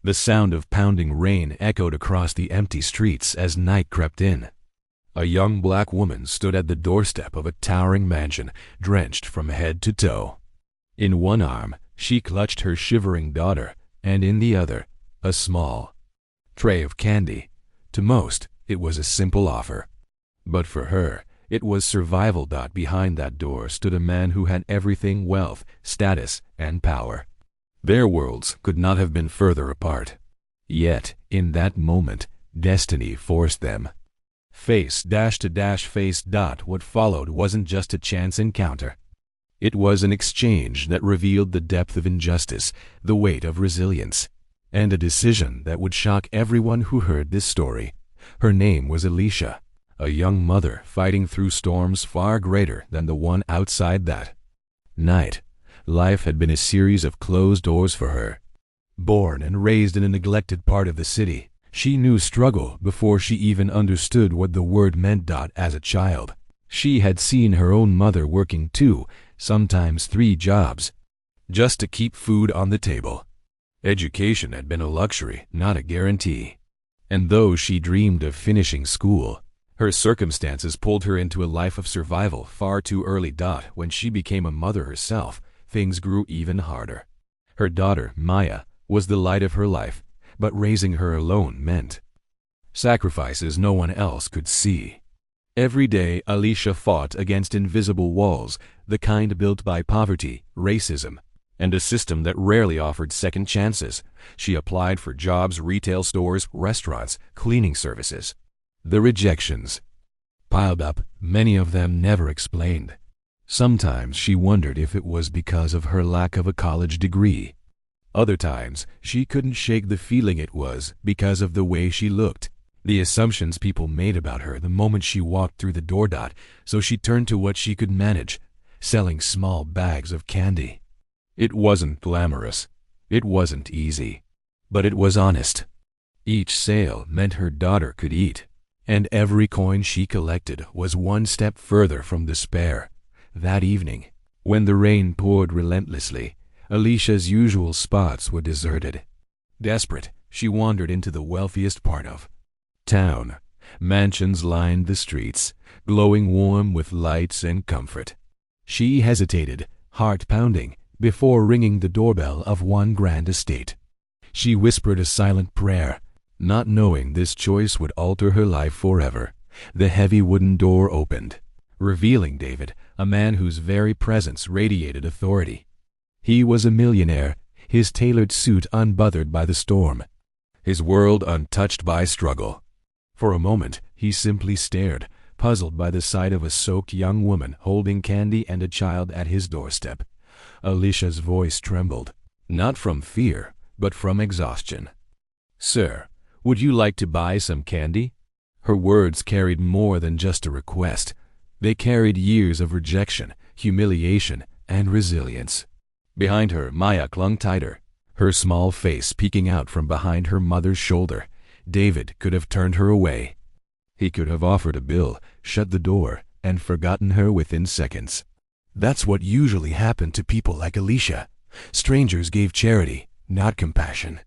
The sound of pounding rain echoed across the empty streets as night crept in. A young black woman stood at the doorstep of a towering mansion, drenched from head to toe. In one arm, she clutched her shivering daughter, and in the other, a small tray of candy. To most, it was a simple offer. But for her, it was survival. Behind that door stood a man who had everything: wealth, status, and power. Their worlds could not have been further apart. Yet, in that moment, destiny forced them face to face. What followed wasn't just a chance encounter. It was an exchange that revealed the depth of injustice, the weight of resilience, and a decision that would shock everyone who heard this story. Her name was Alicia, a young mother fighting through storms far greater than the one outside that night. Life had been a series of closed doors for her. Born and raised in a neglected part of the city, she knew struggle before she even understood what the word meant. As a child, she had seen her own mother working 2, sometimes 3 jobs, just to keep food on the table. Education had been a luxury, not a guarantee. And though she dreamed of finishing school, her circumstances pulled her into a life of survival far too early. When she became a mother herself, things grew even harder. Her daughter, Maya, was the light of her life, but raising her alone meant sacrifices no one else could see. Every day, Alicia fought against invisible walls, the kind built by poverty, racism, and a system that rarely offered second chances. She applied for jobs: retail stores, restaurants, cleaning services. The rejections piled up, many of them never explained. Sometimes she wondered if it was because of her lack of a college degree. Other times, she couldn't shake the feeling it was because of the way she looked, the assumptions people made about her the moment she walked through the door. So she turned to what she could manage: selling small bags of candy. It wasn't glamorous. It wasn't easy. But it was honest. Each sale meant her daughter could eat, and every coin she collected was one step further from despair. That evening, when the rain poured relentlessly, Alicia's usual spots were deserted. Desperate, she wandered into the wealthiest part of town. Mansions lined the streets, glowing warm with lights and comfort. She hesitated, heart pounding, before ringing the doorbell of one grand estate. She whispered a silent prayer, not knowing this choice would alter her life forever. The heavy wooden door opened, revealing David, a man whose very presence radiated authority. He was a millionaire, his tailored suit unbothered by the storm, his world untouched by struggle. For a moment, he simply stared, puzzled by the sight of a soaked young woman holding candy and a child at his doorstep. Alicia's voice trembled, not from fear, but from exhaustion. "Sir, would you like to buy some candy?" Her words carried more than just a request. They carried years of rejection, humiliation, and resilience. Behind her, Maya clung tighter, her small face peeking out from behind her mother's shoulder. David could have turned her away. He could have offered a bill, shut the door, and forgotten her within seconds. That's what usually happened to people like Alicia. Strangers gave charity, not compassion.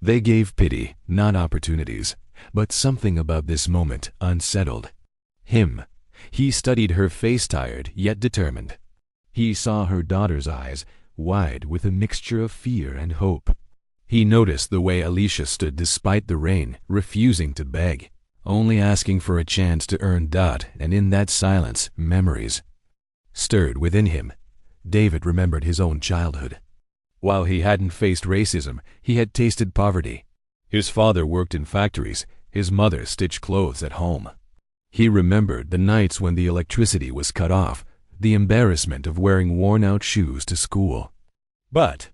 They gave pity, not opportunities. But something about this moment unsettled him. He studied her face, tired yet determined. He saw her daughter's eyes, wide with a mixture of fear and hope. He noticed the way Alicia stood despite the rain, refusing to beg, only asking for a chance to earn. And in that silence, memories stirred within him. David remembered his own childhood. While he hadn't faced racism, he had tasted poverty. His father worked in factories, his mother stitched clothes at home. He remembered the nights when the electricity was cut off, the embarrassment of wearing worn-out shoes to school. But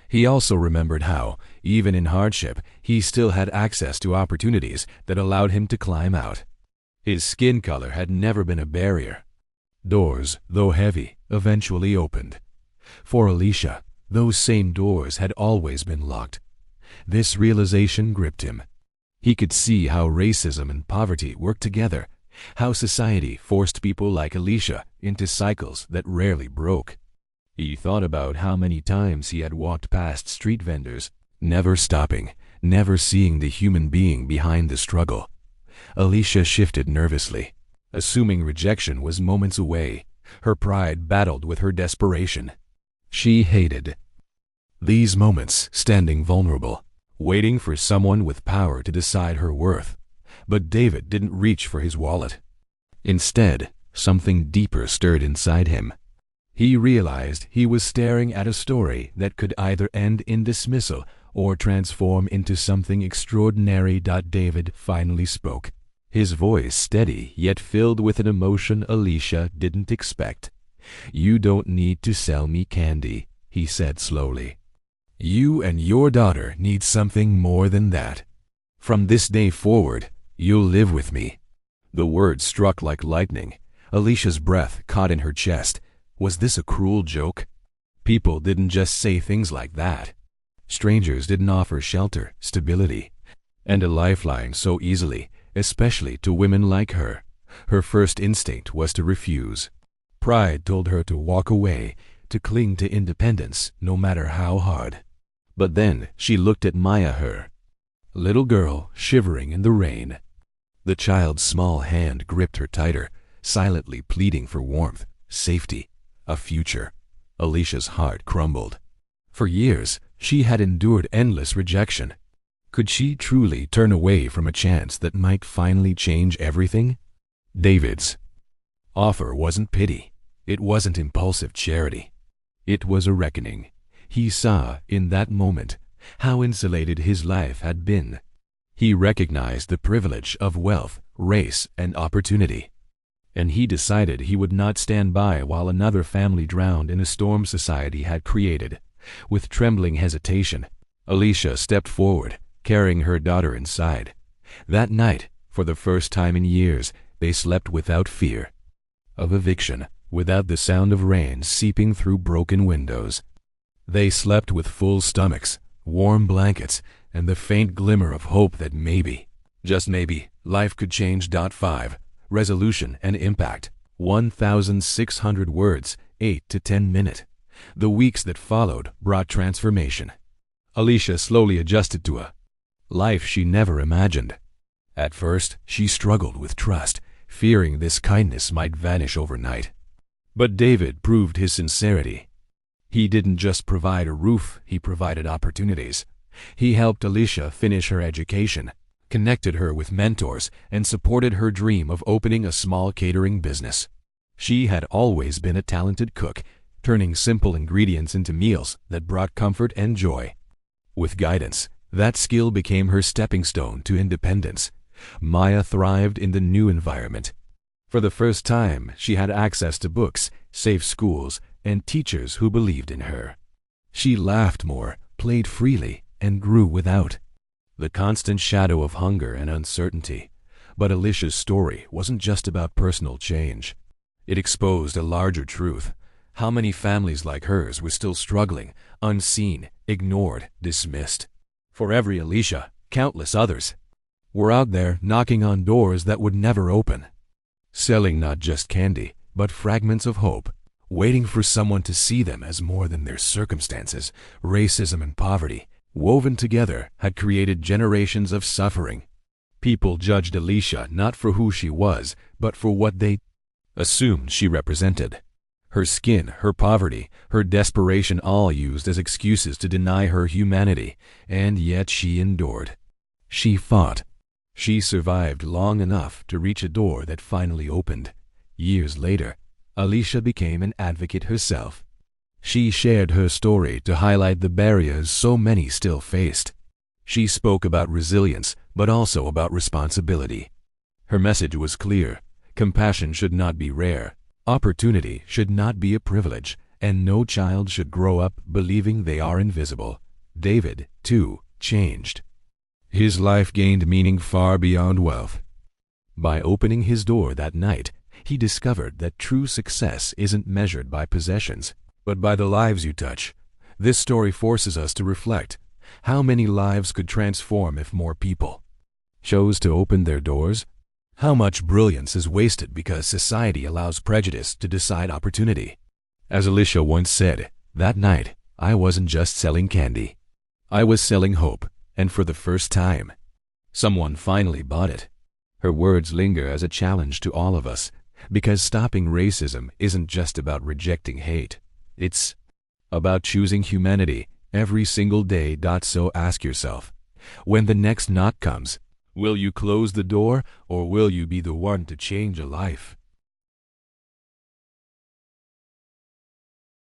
he also remembered how, even in hardship, he still had access to opportunities that allowed him to climb out. His skin color had never been a barrier. Doors, though heavy, eventually opened. For Alicia, those same doors had always been locked. This realization gripped him. He could see how racism and poverty worked together, how society forced people like Alicia into cycles that rarely broke. He thought about how many times he had walked past street vendors, never stopping, never seeing the human being behind the struggle. Alicia shifted nervously, assuming rejection was moments away. Her pride battled with her desperation. She hated these moments, standing vulnerable, waiting for someone with power to decide her worth. But David didn't reach for his wallet. Instead, something deeper stirred inside him. He realized he was staring at a story that could either end in dismissal or transform into something extraordinary. David finally spoke, his voice steady yet filled with an emotion Alicia didn't expect. "You don't need to sell me candy," he said slowly. "You and your daughter need something more than that. From this day forward, you'll live with me." The words struck like lightning. Alicia's breath caught in her chest. Was this a cruel joke? People didn't just say things like that. Strangers didn't offer shelter, stability, and a lifeline so easily, especially to women like her. Her first instinct was to refuse. Pride told her to walk away, to cling to independence, no matter how hard. But then she looked at Maya, her little girl, shivering in the rain. The child's small hand gripped her tighter, silently pleading for warmth, safety, a future. Alicia's heart crumbled. For years, she had endured endless rejection. Could she truly turn away from a chance that might finally change everything? David's offer wasn't pity. It wasn't impulsive charity. It was a reckoning. He saw, in that moment, how insulated his life had been. He recognized the privilege of wealth, race, and opportunity. And he decided he would not stand by while another family drowned in a storm society had created. With trembling hesitation, Alicia stepped forward, carrying her daughter inside. That night, for the first time in years, they slept without fear of eviction, without the sound of rain seeping through broken windows. They slept with full stomachs, warm blankets, and the faint glimmer of hope that maybe, just maybe, life could change. 5. Resolution and impact. 1,600 words, 8 to 10 minutes. The weeks that followed brought transformation. Alicia slowly adjusted to a life she never imagined. At first, she struggled with trust, fearing this kindness might vanish overnight. But David proved his sincerity. He didn't just provide a roof, he provided opportunities. He helped Alicia finish her education, connected her with mentors, and supported her dream of opening a small catering business. She had always been a talented cook, turning simple ingredients into meals that brought comfort and joy. With guidance, that skill became her stepping stone to independence. Maya thrived in the new environment. For the first time, she had access to books, safe schools, and teachers who believed in her. She laughed more, played freely, and grew without the constant shadow of hunger and uncertainty. But Alicia's story wasn't just about personal change. It exposed a larger truth. How many families like hers were still struggling, unseen, ignored, dismissed? For every Alicia, countless others were out there knocking on doors that would never open, selling not just candy, but fragments of hope, waiting for someone to see them as more than their circumstances. Racism and poverty, woven together, had created generations of suffering. People judged Alicia not for who she was, but for what they assumed she represented. Her skin, her poverty, her desperation, all used as excuses to deny her humanity, and yet she endured. She fought. She survived long enough to reach a door that finally opened. Years later, Alicia became an advocate herself. She shared her story to highlight the barriers so many still faced. She spoke about resilience, but also about responsibility. Her message was clear. Compassion should not be rare. Opportunity should not be a privilege, and no child should grow up believing they are invisible. David, too, changed. His life gained meaning far beyond wealth. By opening his door that night, he discovered that true success isn't measured by possessions, but by the lives you touch. This story forces us to reflect. How many lives could transform if more people chose to open their doors? How much brilliance is wasted because society allows prejudice to decide opportunity? As Alicia once said, that night, I wasn't just selling candy. I was selling hope, And for the first time, someone finally bought it. Her words linger as a challenge to all of us, because stopping racism isn't just about rejecting hate. It's about choosing humanity every single day. So ask yourself, when the next knock comes, will you close the door or will you be the one to change a life?